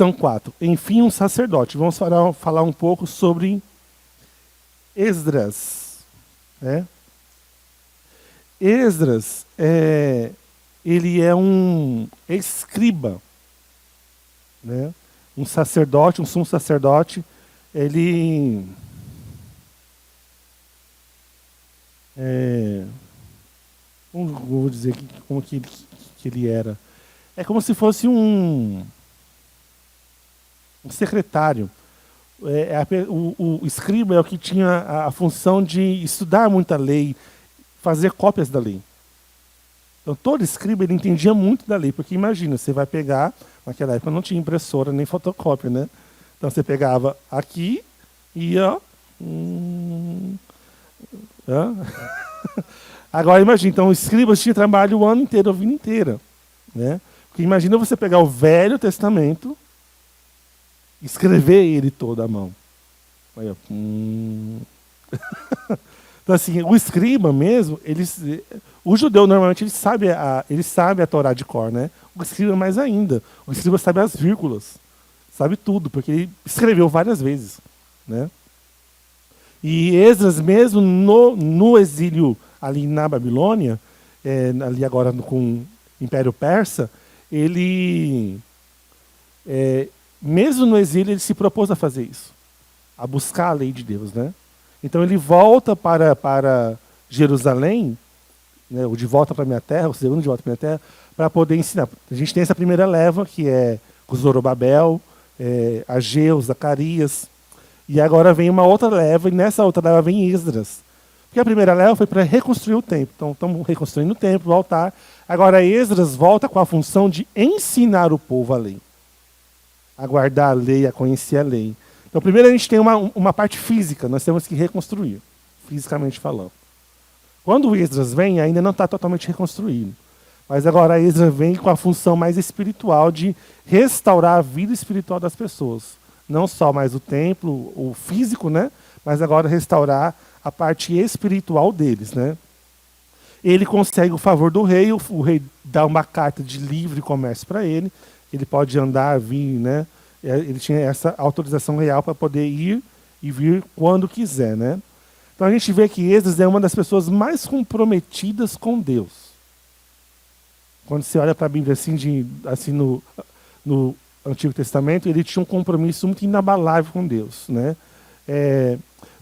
lição 4. Enfim, um sacerdote. Vamos falar um pouco sobre Esdras. Né? Esdras, ele é um escriba, né? Um sacerdote, um sumo sacerdote. Ele como vou dizer como que ele era? É como se fosse um secretário. O escriba é o que tinha a função de estudar muita lei, fazer cópias da lei. Então, todo escriba ele entendia muito da lei, porque imagina, você vai pegar, naquela época não tinha impressora nem fotocópia, né? Então, você pegava aqui e ia... Agora, imagina, então, o escriba tinha trabalho o ano inteiro, a vida inteira. Né? Porque imagina você pegar o Velho Testamento, escrever ele todo à mão. Aí, Então, assim, o escriba mesmo, o judeu normalmente ele sabe a Torá de cor, né? O escriba mais ainda. O escriba sabe as vírgulas, sabe tudo, porque ele escreveu várias vezes, né? E Esdras mesmo no exílio ali na Babilônia, ali agora com o Império Persa, ele mesmo no exílio ele se propôs a fazer isso, a buscar a lei de Deus, né? Então ele volta para Jerusalém, né, o de volta para a minha terra, o segundo de volta para a minha terra, para poder ensinar. A gente tem essa primeira leva, que é com Zorobabel, Ageu, Zacarias, e agora vem uma outra leva, e nessa outra leva vem Esdras. Porque a primeira leva foi para reconstruir o templo. Então estamos reconstruindo o templo, o altar. Agora Esdras volta com a função de ensinar o povo a lei, a guardar a lei, a conhecer a lei. Então, primeiro a gente tem uma parte física, nós temos que reconstruir, fisicamente falando. Quando o Esdras vem, ainda não está totalmente reconstruído. Mas agora Esdras vem com a função mais espiritual de restaurar a vida espiritual das pessoas. Não só mais o templo, o físico, né? Mas agora restaurar a parte espiritual deles, né? Ele consegue o favor do rei, o rei dá uma carta de livre comércio para ele pode andar, vir, né? Ele tinha essa autorização real para poder ir e vir quando quiser, né? Então a gente vê que Esdras é uma das pessoas mais comprometidas com Deus. Quando você olha para a Bíblia assim no Antigo Testamento, ele tinha um compromisso muito inabalável com Deus, né?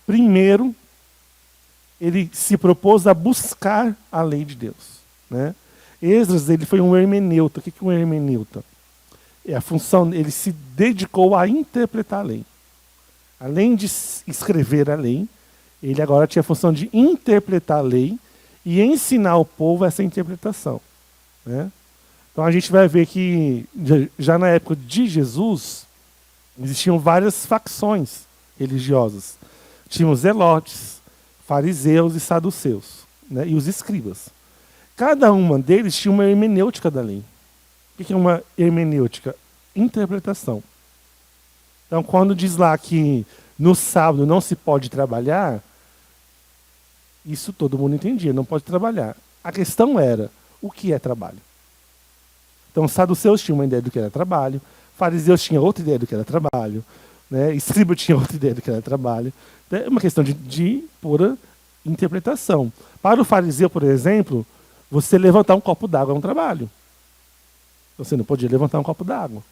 Primeiro, ele se propôs a buscar a lei de Deus, né? Esdras, ele foi um hermeneuta. O que é um hermeneuta? A função, ele se dedicou a interpretar a lei. Além de escrever a lei, ele agora tinha a função de interpretar a lei e ensinar ao povo essa interpretação, né? Então a gente vai ver que já na época de Jesus existiam várias facções religiosas. Tinham os zelotes, fariseus e saduceus, né? E os escribas. Cada uma deles tinha uma hermenêutica da lei. O que é uma hermenêutica? Interpretação. Então, quando diz lá que no sábado não se pode trabalhar, isso todo mundo entendia, não pode trabalhar. A questão era, o que é trabalho? Então, os saduceus tinham uma ideia do que era trabalho, fariseus tinham outra ideia do que era trabalho, né? Escriba tinha outra ideia do que era trabalho. É uma questão de pura interpretação. Para o fariseu, por exemplo, você levantar um copo d'água é um trabalho. Você não podia levantar um copo d'água.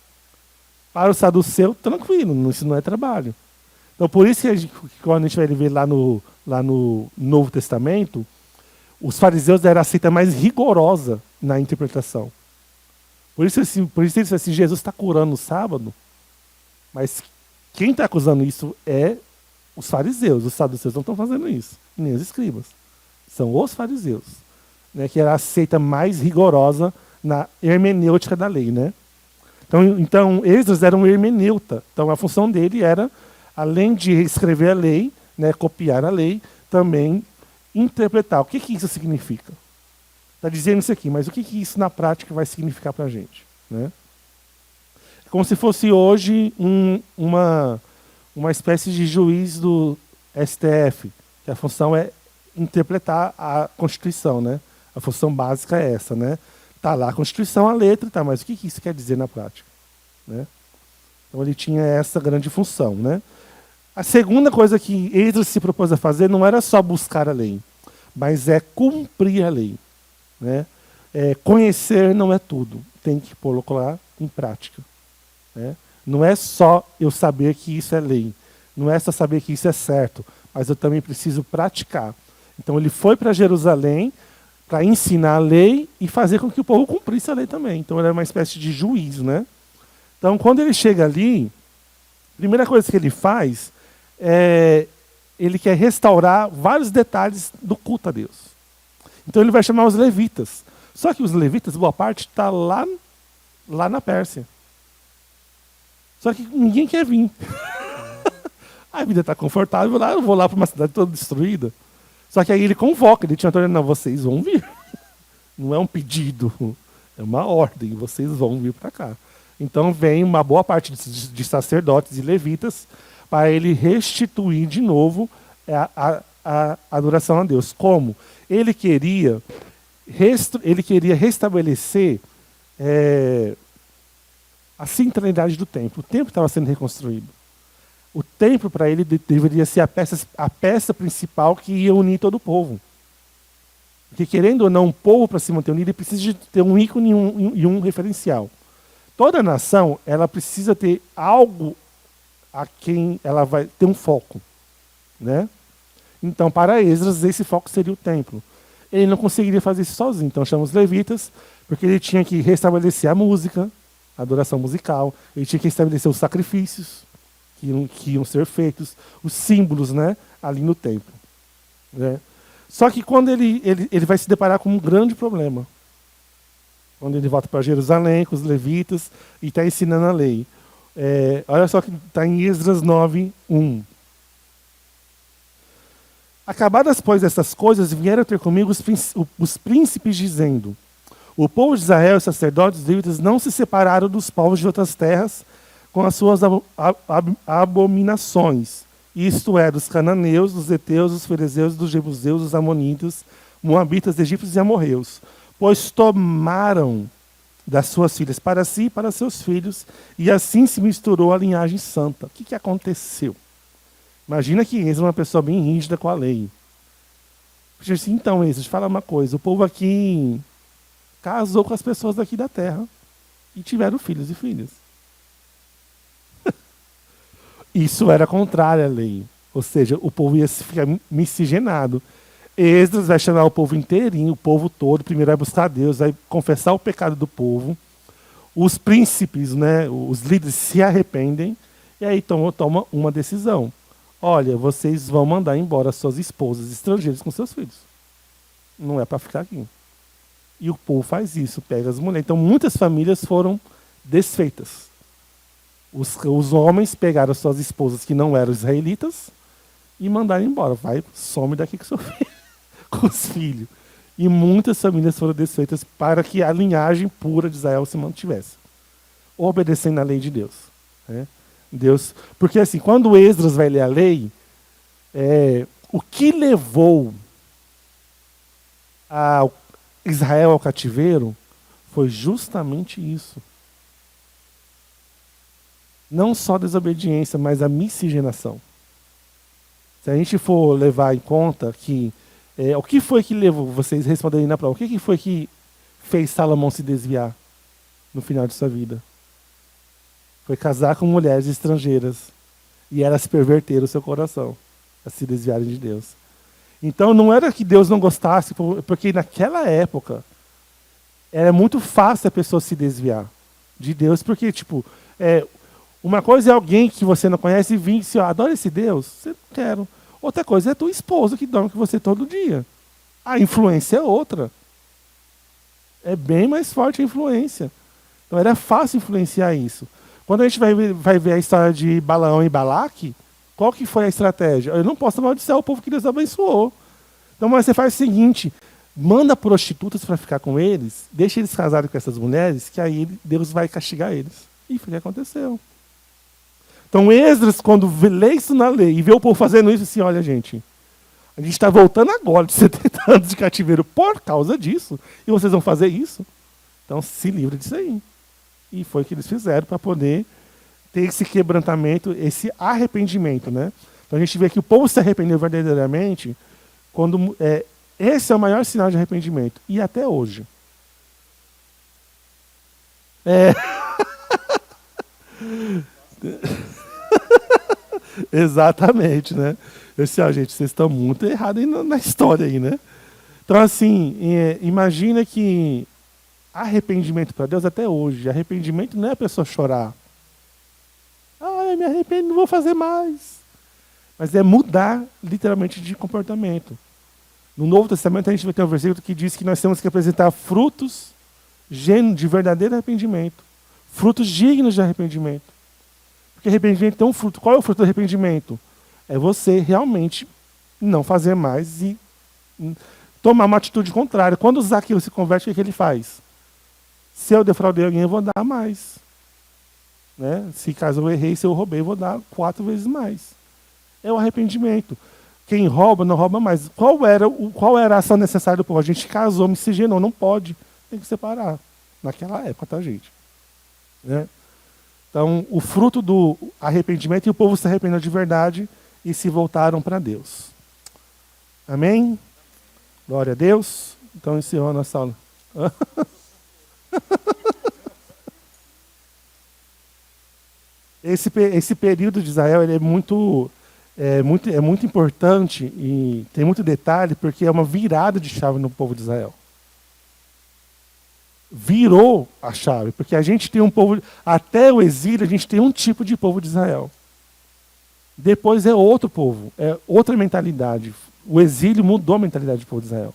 Para o saduceu, tranquilo, isso não é trabalho. Então, por isso que quando a gente vai ver lá no Novo Testamento, os fariseus eram a seita mais rigorosa na interpretação. Por isso eles dizem assim, Jesus está curando no sábado, mas quem está acusando isso é os fariseus. Os saduceus não estão fazendo isso, nem os escribas. São os fariseus, né, que era a seita mais rigorosa na hermenêutica da lei, né? Então Esdras era um hermeneuta. Então a função dele era, além de escrever a lei, né, copiar a lei, também interpretar. O que isso significa? Está dizendo isso aqui, mas o que isso na prática vai significar para a gente, né? É como se fosse hoje uma espécie de juiz do STF, que a função é interpretar a Constituição, né? A função básica é essa, né? Está lá a Constituição, a letra, tá, mas o que isso quer dizer na prática, né? Então ele tinha essa grande função, né? A segunda coisa que Esdras se propôs a fazer não era só buscar a lei, mas é cumprir a lei, né? Conhecer não é tudo, tem que colocar em prática, né? Não é só eu saber que isso é lei, não é só saber que isso é certo, mas eu também preciso praticar. Então ele foi para Jerusalém para ensinar a lei e fazer com que o povo cumprisse a lei também. Então ele era uma espécie de juiz, né? Então quando ele chega ali, a primeira coisa que ele faz ele quer restaurar vários detalhes do culto a Deus. Então ele vai chamar os levitas. Só que os levitas, boa parte, está lá na Pérsia. Só que ninguém quer vir. A vida está confortável lá, eu vou lá para uma cidade toda destruída. Só que aí ele convoca, ele tinha autorização, não, vocês vão vir. Não é um pedido, é uma ordem, vocês vão vir para cá. Então vem uma boa parte de sacerdotes e levitas para ele restituir de novo a adoração a Deus. Como? Ele queria restabelecer a centralidade do templo. O templo estava sendo reconstruído. O templo, para ele, deveria ser a peça principal que ia unir todo o povo. Porque, querendo ou não, um povo, para se manter unido, ele precisa de ter um ícone e um referencial. Toda nação, ela precisa ter algo a quem ela vai ter um foco, né? Então, para Esdras, esse foco seria o templo. Ele não conseguiria fazer isso sozinho, então chama os levitas, porque ele tinha que restabelecer a música, a adoração musical, ele tinha que estabelecer os sacrifícios que iam ser feitos, os símbolos, né, ali no templo, né? Só que quando ele vai se deparar com um grande problema, quando ele volta para Jerusalém com os levitas e está ensinando a lei. Olha só que está em Esdras 9:1. Acabadas, pois, essas coisas, vieram ter comigo os príncipes, dizendo: o povo de Israel e os sacerdotes levitas não se separaram dos povos de outras terras com as suas abominações, isto é, dos cananeus, dos heteus, dos ferezeus, dos jebuseus, dos amonitas, moabitas, egípcios e amorreus, pois tomaram das suas filhas para si e para seus filhos, e assim se misturou a linhagem santa. O que aconteceu? Imagina que Esdras é uma pessoa bem rígida com a lei. Assim, então, Esdras, fala uma coisa, o povo aqui casou com as pessoas daqui da terra e tiveram filhos e filhas. Isso era contrário à lei. Ou seja, o povo ia ficar miscigenado. Esdras vai chamar o povo inteirinho, o povo todo, primeiro vai buscar Deus, vai confessar o pecado do povo. Os príncipes, né, os líderes se arrependem e aí toma uma decisão. Olha, vocês vão mandar embora suas esposas estrangeiras com seus filhos. Não é para ficar aqui. E o povo faz isso, pega as mulheres. Então muitas famílias foram desfeitas. Os homens pegaram suas esposas que não eram israelitas e mandaram embora. Vai, some daqui com seu filho. Com os filhos. E muitas famílias foram desfeitas para que a linhagem pura de Israel se mantivesse, obedecendo à lei de Deus, né? Deus, porque assim, quando Esdras vai ler a lei, o que levou Israel ao cativeiro foi justamente isso. Não só a desobediência, mas a miscigenação. Se a gente for levar em conta que o que foi que levou, vocês responderem na prova, o que foi que fez Salomão se desviar no final de sua vida? Foi casar com mulheres estrangeiras e elas perverteram o seu coração, a se desviarem de Deus. Então não era que Deus não gostasse, porque naquela época era muito fácil a pessoa se desviar de Deus, porque uma coisa é alguém que você não conhece e vir e dizer, adora esse Deus, você não quer. Outra coisa é tua esposa que dorme com você todo dia. A influência é outra. É bem mais forte a influência. Então era fácil influenciar isso. Quando a gente vai ver a história de Balaão e Balaque, qual que foi a estratégia? Eu não posso amaldiçoar o povo que Deus abençoou. Então, mas você faz o seguinte, manda prostitutas para ficar com eles, deixa eles casarem com essas mulheres, que aí Deus vai castigar eles. E foi o que aconteceu. Então Esdras, quando lê isso na lei e vê o povo fazendo isso, assim, olha gente, a gente está voltando agora de 70 anos de cativeiro por causa disso, e vocês vão fazer isso? Então se livra disso aí. E foi o que eles fizeram para poder ter esse quebrantamento, esse arrependimento, né? Então a gente vê que o povo se arrependeu verdadeiramente quando esse é o maior sinal de arrependimento. E até hoje. Exatamente, né? Gente, vocês estão muito errados aí na história aí, né? Então, assim, imagina que arrependimento para Deus até hoje. Arrependimento não é a pessoa chorar. Eu me arrependo, não vou fazer mais. Mas é mudar, literalmente, de comportamento. No Novo Testamento, a gente vai ter um versículo que diz que nós temos que apresentar frutos de verdadeiro arrependimento. Frutos dignos de arrependimento. Porque arrependimento é um fruto. Qual é o fruto do arrependimento? É você realmente não fazer mais e tomar uma atitude contrária. Quando o Zaqueu se converte, o que ele faz? Se eu defraudei alguém, eu vou dar mais. Né? Se caso eu errei, se eu roubei, eu vou dar 4 vezes mais. É o arrependimento. Quem rouba, não rouba mais. Qual era a ação necessária do povo? A gente casou, miscigenou, não pode. Tem que separar. Naquela época, tá, gente? Né? Então, o fruto do arrependimento, e o povo se arrependeu de verdade e se voltaram para Deus. Amém? Glória a Deus. Então, encerrou a nossa aula. Esse período de Israel ele é muito importante e tem muito detalhe, porque é uma virada de chave no povo de Israel. Virou a chave, porque a gente tem um povo, até o exílio, a gente tem um tipo de povo de Israel. Depois é outro povo, é outra mentalidade. O exílio mudou a mentalidade do povo de Israel.